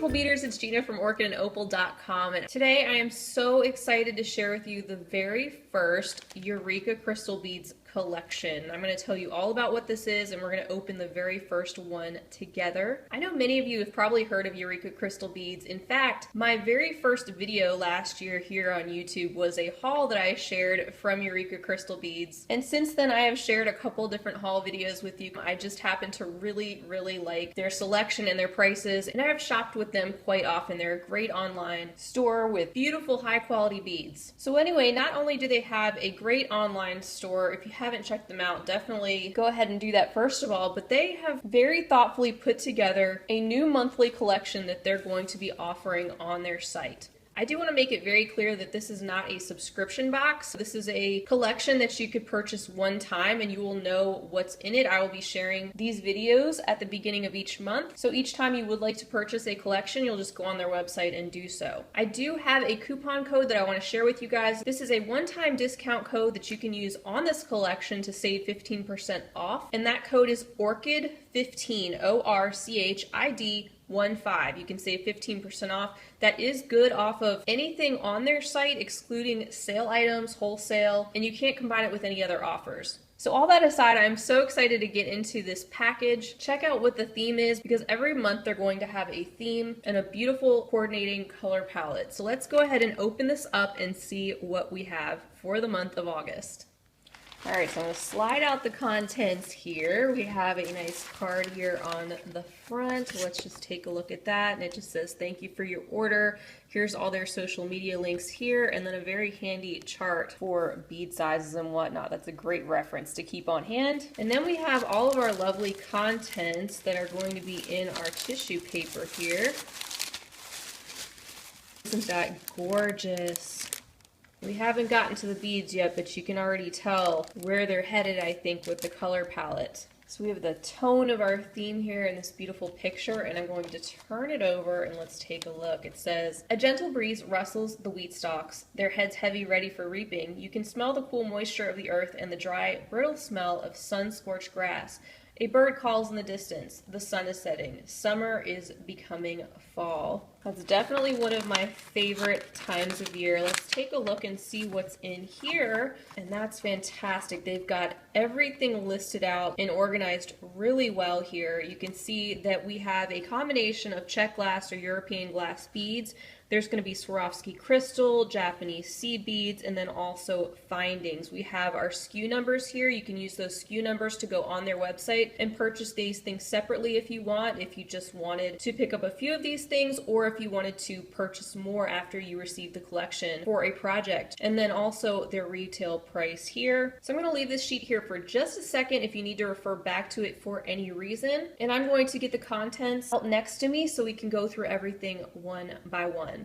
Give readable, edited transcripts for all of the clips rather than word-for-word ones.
beautiful beaters, it's Gina from orchidandopal.com, and today I am so excited to share with you the very first Eureka Crystal Beads collection. I'm going to tell you all about what this is, and we're going to open the very first one together. I know many of you have probably heard of Eureka Crystal Beads. In fact, my very first video last year here on YouTube was a haul that I shared from Eureka Crystal Beads, and since then I have shared a couple different haul videos with you. I just happen to really like their selection and their prices, and I have shopped with them quite often. They're a great online store with beautiful high quality beads. So anyway, not only do they have a great online store, if you haven't checked them out, definitely go ahead and do that first of all, but they have very thoughtfully put together a new monthly collection that they're going to be offering on their site. I do want to make it very clear that this is not a subscription box. This is a collection that you could purchase one time and you will know what's in it. I will be sharing these videos at the beginning of each month. So each time you would like to purchase a collection, you'll just go on their website and do so. I do have a coupon code that I want to share with you guys. This is a one-time discount code that you can use on this collection to save 15% off. And that code is ORCHID15, ORCHID 15. You can save 15% off. That is good off of anything on their site, excluding sale items, wholesale, and you can't combine it with any other offers. So all that aside, I'm so excited to get into this package. Check out what the theme is, because every month they're going to have a theme and a beautiful coordinating color palette. So let's go ahead and open this up and see what we have for the month of August. Alright, so I'm going to slide out the contents here. We have a nice card here on the front. Let's just take a look at that. And it just says, thank you for your order. Here's all their social media links here, and then a very handy chart for bead sizes and whatnot. That's a great reference to keep on hand. And then we have all of our lovely contents that are going to be in our tissue paper here. Isn't that gorgeous? We haven't gotten to the beads yet, but you can already tell where they're headed, I think, with the color palette. So we have the tone of our theme here in this beautiful picture, and I'm going to turn it over and let's take a look. It says, a gentle breeze rustles the wheat stalks, their heads heavy ready for reaping. You can smell the cool moisture of the earth and the dry, brittle smell of sun-scorched grass. A bird calls in the distance. The sun is setting. Summer is becoming fall. That's definitely one of my favorite times of year. Let's take a look and see what's in here. And that's fantastic. They've got everything listed out and organized really well here. You can see that we have a combination of Czech glass or European glass beads. There's going to be Swarovski Crystal, Japanese seed beads, and then also findings. We have our SKU numbers here. You can use those SKU numbers to go on their website and purchase these things separately if you want, if you just wanted to pick up a few of these things, or if you wanted to purchase more after you receive the collection for a project. And then also their retail price here. So I'm going to leave this sheet here for just a second if you need to refer back to it for any reason. And I'm going to get the contents out next to me so we can go through everything one by one.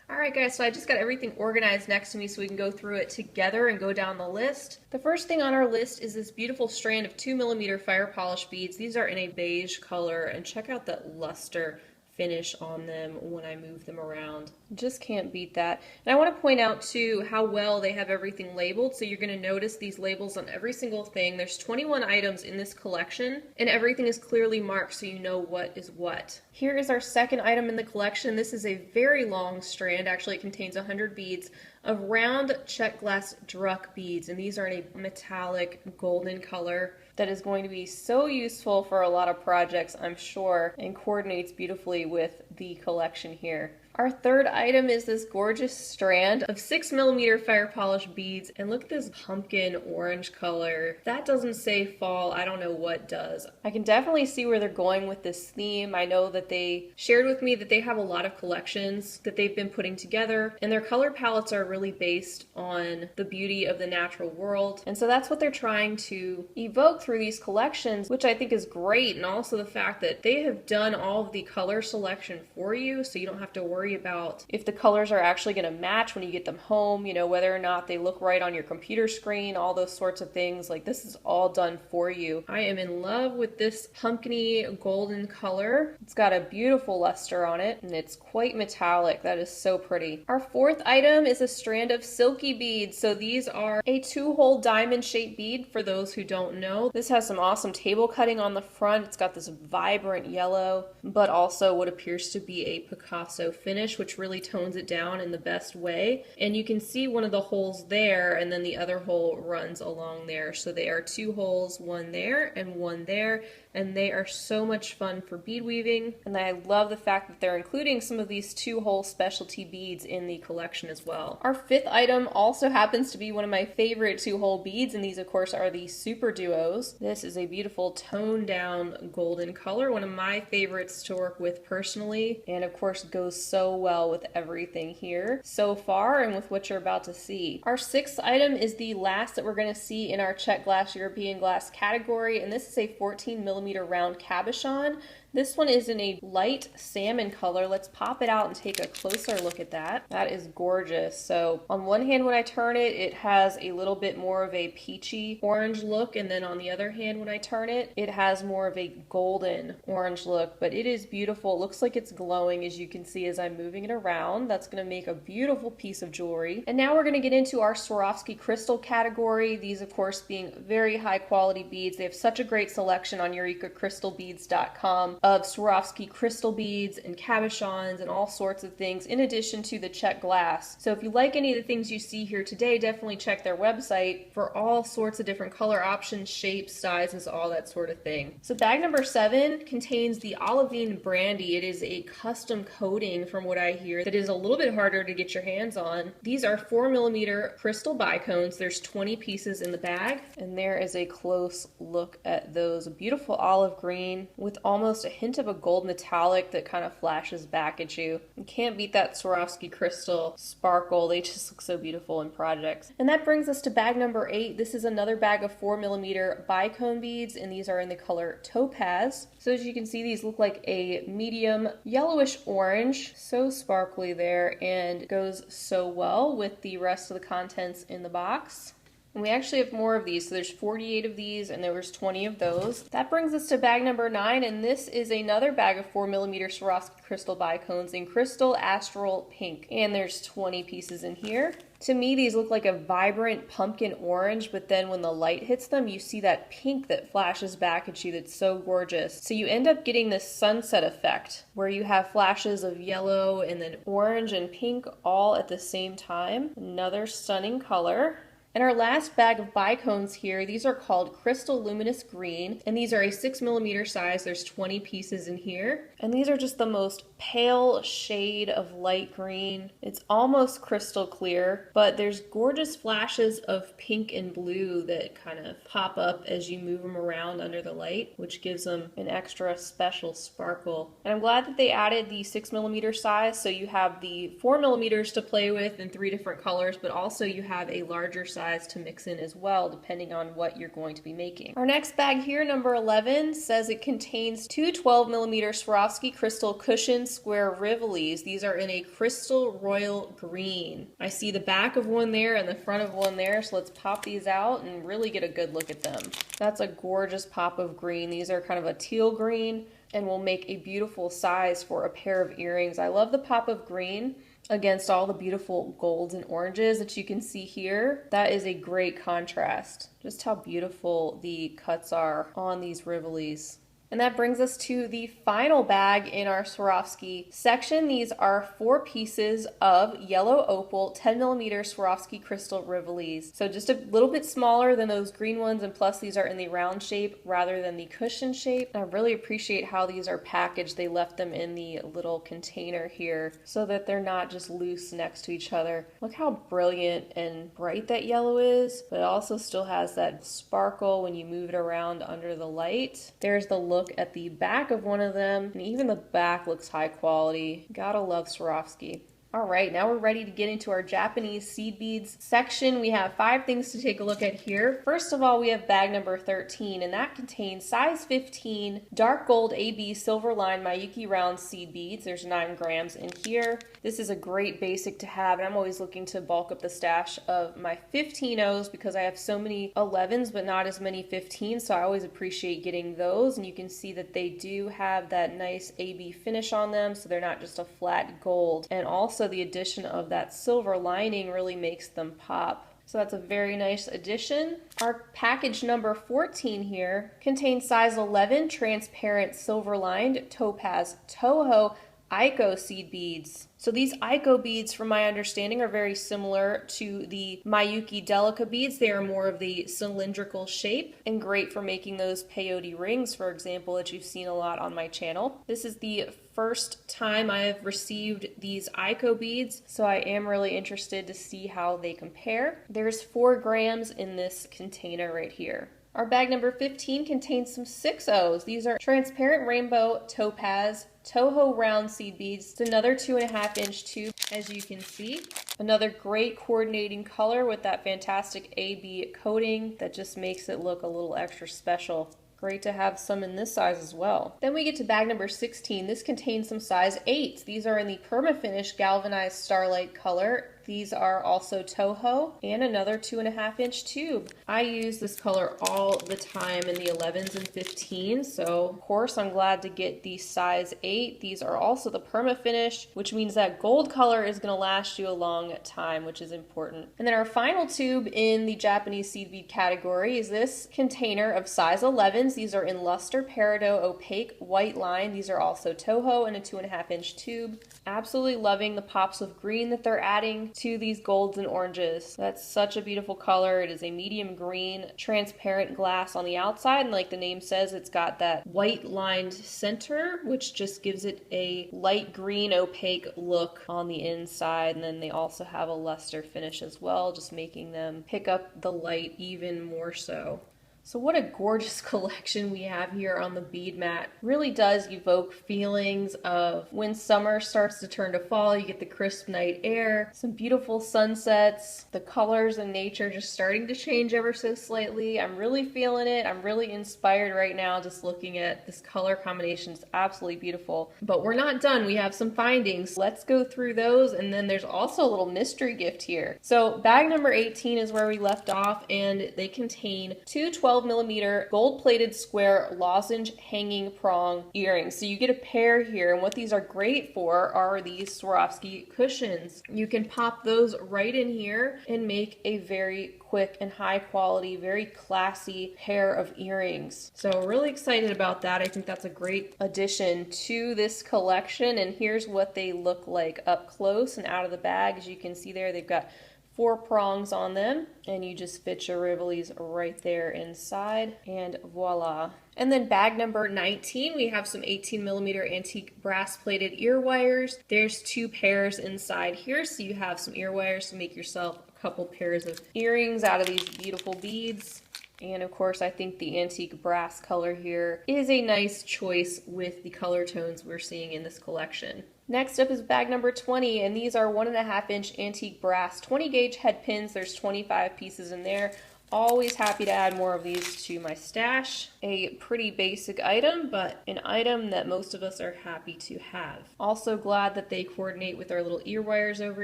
Alright guys, so I just got everything organized next to me so we can go through it together and go down the list. The first thing on our list is this beautiful strand of 2mm fire polish beads. These are in a beige color, and check out that luster finish on them when I move them around. Just can't beat that. And I want to point out too how well they have everything labeled. So you're going to notice these labels on every single thing. There's 21 items in this collection, and everything is clearly marked so you know what is what. Here is our second item in the collection. This is a very long strand. Actually, it contains 100 beads of round Czech glass Druck beads, and these are in a metallic golden color. That is going to be so useful for a lot of projects, I'm sure, and coordinates beautifully with the collection here. Our third item is this gorgeous strand of 6mm fire polish beads, and look at this pumpkin orange color. That doesn't say fall, I don't know what does. I can definitely see where they're going with this theme. I know that they shared with me that they have a lot of collections that they've been putting together, and their color palettes are really based on the beauty of the natural world. And so that's what they're trying to evoke through these collections, which I think is great, and also the fact that they have done all of the color selection for you, so you don't have to worry worry about if the colors are actually going to match when you get them home, you know, whether or not they look right on your computer screen, all those sorts of things. Like, this is all done for you. I am in love with this pumpkin-y golden color. It's got a beautiful luster on it, and it's quite metallic. That is so pretty. Our fourth item is a strand of silky beads. So these are a 2-hole diamond-shaped bead, for those who don't know. This has some awesome table cutting on the front. It's got this vibrant yellow, but also what appears to be a Picasso finish, which really tones it down in the best way. And you can see one of the holes there, and then the other hole runs along there. So they are 2 holes, one there and one there, and they are so much fun for bead weaving. And I love the fact that they're including some of these 2-hole specialty beads in the collection as well. Our fifth item also happens to be one of my favorite 2-hole beads, and these of course are the Super Duos. This is a beautiful toned down golden color, one of my favorites to work with personally, and of course goes so well with everything here so far and with what you're about to see. Our sixth item is the last that we're going to see in our Czech glass European glass category, and this is a 14mm round cabochon. This one is in a light salmon color. Let's pop it out and take a closer look at that. That is gorgeous. So on one hand, when I turn it, it has a little bit more of a peachy orange look, and then on the other hand, when I turn it, it has more of a golden orange look, but it is beautiful. It looks like it's glowing, as you can see as I'm moving it around. That's going to make a beautiful piece of jewelry. And now we're going to get into our Swarovski Crystal category. These, of course, being very high quality beads. They have such a great selection on EurekaCrystalBeads.com of Swarovski crystal beads and cabochons and all sorts of things, in addition to the Czech glass. So if you like any of the things you see here today, definitely check their website for all sorts of different color options, shapes, sizes, all that sort of thing. So bag number 7 contains the Olivine Brandy. It is a custom coating, from what I hear, that is a little bit harder to get your hands on. These are 4mm crystal bicones. There's 20 pieces in the bag, and there is a close look at those. A beautiful olive green with almost a hint of a gold metallic that kind of flashes back at you. You can't beat that Swarovski crystal sparkle. They just look so beautiful in projects. And that brings us to bag number 8. This is another bag of 4mm bicone beads, and these are in the color Topaz. So as you can see, these look like a medium yellowish orange. So sparkly there, and goes so well with the rest of the contents in the box. And we actually have more of these, so there's 48 of these and there was 20 of those. That brings us to bag number 9, and this is another bag of 4mm Swarovski crystal bicones in Crystal Astral Pink. And there's 20 pieces in here. To me, these look like a vibrant pumpkin orange, but then when the light hits them, you see that pink that flashes back at you that's so gorgeous. So you end up getting this sunset effect, where you have flashes of yellow and then orange and pink all at the same time. Another stunning color. And our last bag of bicones here, these are called Crystal Luminous Green, and these are a 6mm size. There's 20 pieces in here. And these are just the most pale shade of light green. It's almost crystal clear, but there's gorgeous flashes of pink and blue that kind of pop up as you move them around under the light, which gives them an extra special sparkle. And I'm glad that they added the 6mm size, so you have the 4mm to play with in 3 different colors, but also you have a larger size to mix in as well, depending on what you're going to be making. Our next bag here, number 11, says it contains 2 12mm Swarovski crystal cushion square rivolis. These are in a crystal royal green. I see the back of one there and the front of one there, so let's pop these out and really get a good look at them. That's a gorgeous pop of green. These are kind of a teal green and will make a beautiful size for a pair of earrings. I love the pop of green against all the beautiful golds and oranges that you can see here. That is a great contrast. Just how beautiful the cuts are on these rivolis. And that brings us to the final bag in our Swarovski section. These are 4 pieces of yellow opal 10mm Swarovski crystal rivolis. So just a little bit smaller than those green ones, and plus these are in the round shape rather than the cushion shape. And I really appreciate how these are packaged. They left them in the little container here so that they're not just loose next to each other. Look how brilliant and bright that yellow is, but it also still has that sparkle when you move it around under the light. There's the look at the back of one of them, and even the back looks high quality. Gotta love Swarovski. All right, now we're ready to get into our Japanese seed beads section. We have 5 things to take a look at here. First of all, we have bag number 13, and that contains size 15 dark gold AB silver line Miyuki round seed beads. There's 9 grams in here. This is a great basic to have, and I'm always looking to bulk up the stash of my 15-0s because I have so many 11s but not as many 15s, so I always appreciate getting those. And you can see that they do have that nice AB finish on them, so they're not just a flat gold. And also the addition of that silver lining really makes them pop. So that's a very nice addition. Our package number 14 here contains size 11 transparent silver lined Topaz Toho Ico seed beads. So these Ico beads, from my understanding, are very similar to the Miyuki Delica beads. They are more of the cylindrical shape and great for making those peyote rings, for example, that you've seen a lot on my channel. This is the first time I have received these Ico beads, so I am really interested to see how they compare. There's 4 grams in this container right here. Our bag number 15 contains some 6-0s. These are transparent rainbow topaz Toho round seed beads. It's another 2.5-inch tube, as you can see. Another great coordinating color with that fantastic AB coating that just makes it look a little extra special. Great to have some in this size as well. Then we get to bag number 16. This contains some size 8s. These are in the perma-finish galvanized starlight color. These are also Toho and another 2.5-inch tube. I use this color all the time in the 11s and 15s, so of course I'm glad to get the size 8. These are also the perma finish, which means that gold color is going to last you a long time, which is important. And then our final tube in the Japanese seed bead category is this container of size 11s. These are in luster peridot opaque white line. These are also Toho and a 2.5-inch tube. Absolutely loving the pops of green that they're adding to these golds and oranges. That's such a beautiful color. It is a medium green transparent glass on the outside, and like the name says, it's got that white lined center, which just gives it a light green opaque look on the inside. And then they also have a luster finish as well, just making them pick up the light even more so. So what a gorgeous collection we have here on the bead mat. Really does evoke feelings of when summer starts to turn to fall. You get the crisp night air, some beautiful sunsets, the colors in nature just starting to change ever so slightly. I'm really feeling it. I'm really inspired right now just looking at this color combination. It's absolutely beautiful. But we're not done. We have some findings. Let's go through those, and then there's also a little mystery gift here. So bag number 18 is where we left off, and they contain 2 12mm gold-plated square lozenge hanging prong earrings. So you get a pair here, and what these are great for are these Swarovski cushions. You can pop those right in here and make a very quick and high quality, very classy pair of earrings. So really excited about that. I think that's a great addition to this collection, and here's what they look like up close and out of the bag. As you can see there, they've got 4 prongs on them, and you just fit your rivolis right there inside, and voila. And then bag number 19, we have some 18mm antique brass plated ear wires. There's 2 pairs inside here, so you have some ear wires to make yourself a couple pairs of earrings out of these beautiful beads. And of course, I think the antique brass color here is a nice choice with the color tones we're seeing in this collection. Next up is bag number 20, and these are 1.5-inch antique brass 20 gauge head pins. There's 25 pieces in there. Always happy to add more of these to my stash. A pretty basic item, but an item that most of us are happy to have. Also glad that they coordinate with our little ear wires over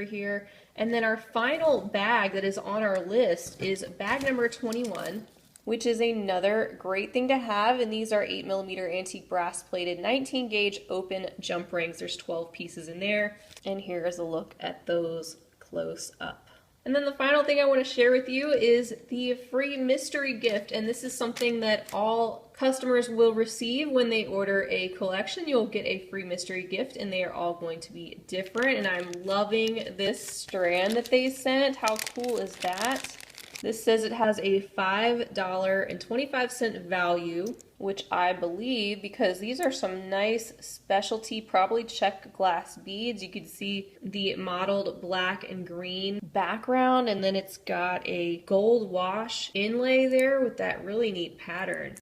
here. And then our final bag that is on our list is bag number 21. Which is another great thing to have, and these are 8mm antique brass plated 19 gauge open jump rings. There's 12 pieces in there, and here is a look at those close up. And then the final thing I want to share with you is the free mystery gift, and this is something that all customers will receive when they order a collection. You'll get a free mystery gift, and they are all going to be different, and I'm loving this strand that they sent. How cool is that? This says it has a $5.25 value, which I believe because these are some nice specialty, probably check glass beads. You can see the mottled black and green background, and then it's got a gold wash inlay there with that really neat pattern.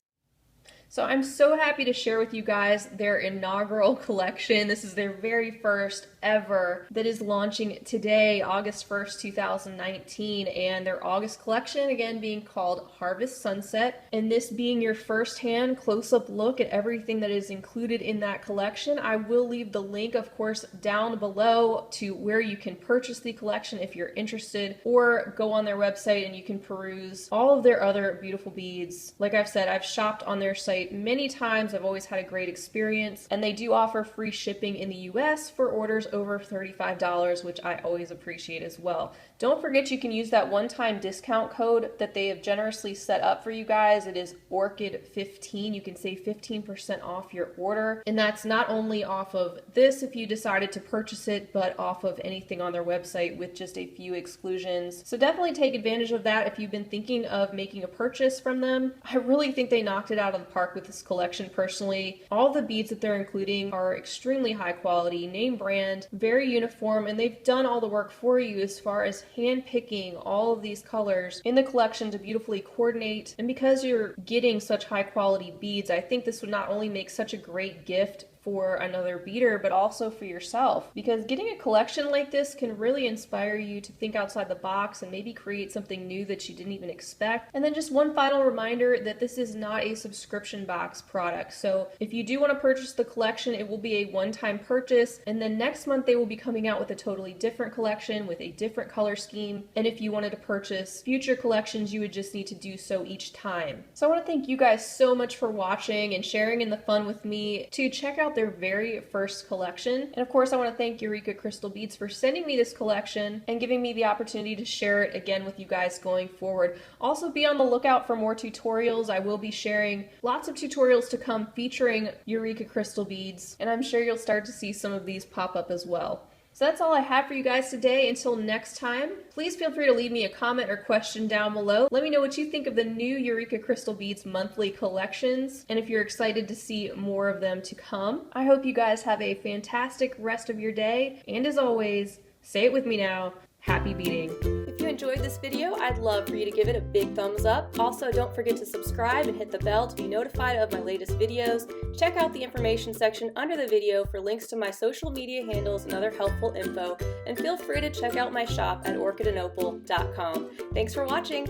So I'm so happy to share with you guys their inaugural collection. This is their very first ever that is launching today, August 1st, 2019, and their August collection, again, being called Harvest Sunset, and this being your first-hand close-up look at everything that is included in that collection. I will leave the link, of course, down below to where you can purchase the collection if you're interested, or go on their website and you can peruse all of their other beautiful beads. Like I've said, I've shopped on their site many times. I've always had a great experience, and they do offer free shipping in the US for orders over $35, which I always appreciate as well. Don't forget you can use that one-time discount code that they have generously set up for you guys. It is ORCHID15. You can save 15% off your order, and that's not only off of this if you decided to purchase it, but off of anything on their website with just a few exclusions. So definitely take advantage of that if you've been thinking of making a purchase from them. I really think they knocked it out of the park with this collection personally. All the beads that they're including are extremely high quality, name brand, very uniform, and they've done all the work for you as far as hand picking all of these colors in the collection to beautifully coordinate. And because you're getting such high quality beads, I think this would not only make such a great gift for another beader, but also for yourself, because getting a collection like this can really inspire you to think outside the box and maybe create something new that you didn't even expect. And then just one final reminder that this is not a subscription box product. So if you do want to purchase the collection, it will be a one-time purchase, and then next month they will be coming out with a totally different collection with a different color scheme. And if you wanted to purchase future collections, you would just need to do so each time. So I want to thank you guys so much for watching and sharing in the fun with me. To check out their very first collection. And of course, I want to thank Eureka Crystal Beads for sending me this collection and giving me the opportunity to share it again with you guys going forward. Also, be on the lookout for more tutorials. I will be sharing lots of tutorials to come featuring Eureka Crystal Beads, and I'm sure you'll start to see some of these pop up as well. So that's all I have for you guys today. Until next time, please feel free to leave me a comment or question down below. Let me know what you think of the new Eureka Crystal Beads monthly collections, and if you're excited to see more of them to come. I hope you guys have a fantastic rest of your day, and as always, say it with me now, happy beading. If you enjoyed this video, I'd love for you to give it a big thumbs up. Also, don't forget to subscribe and hit the bell to be notified of my latest videos. Check out the information section under the video for links to my social media handles and other helpful info, and feel free to check out my shop at orchidandopal.com. Thanks for watching!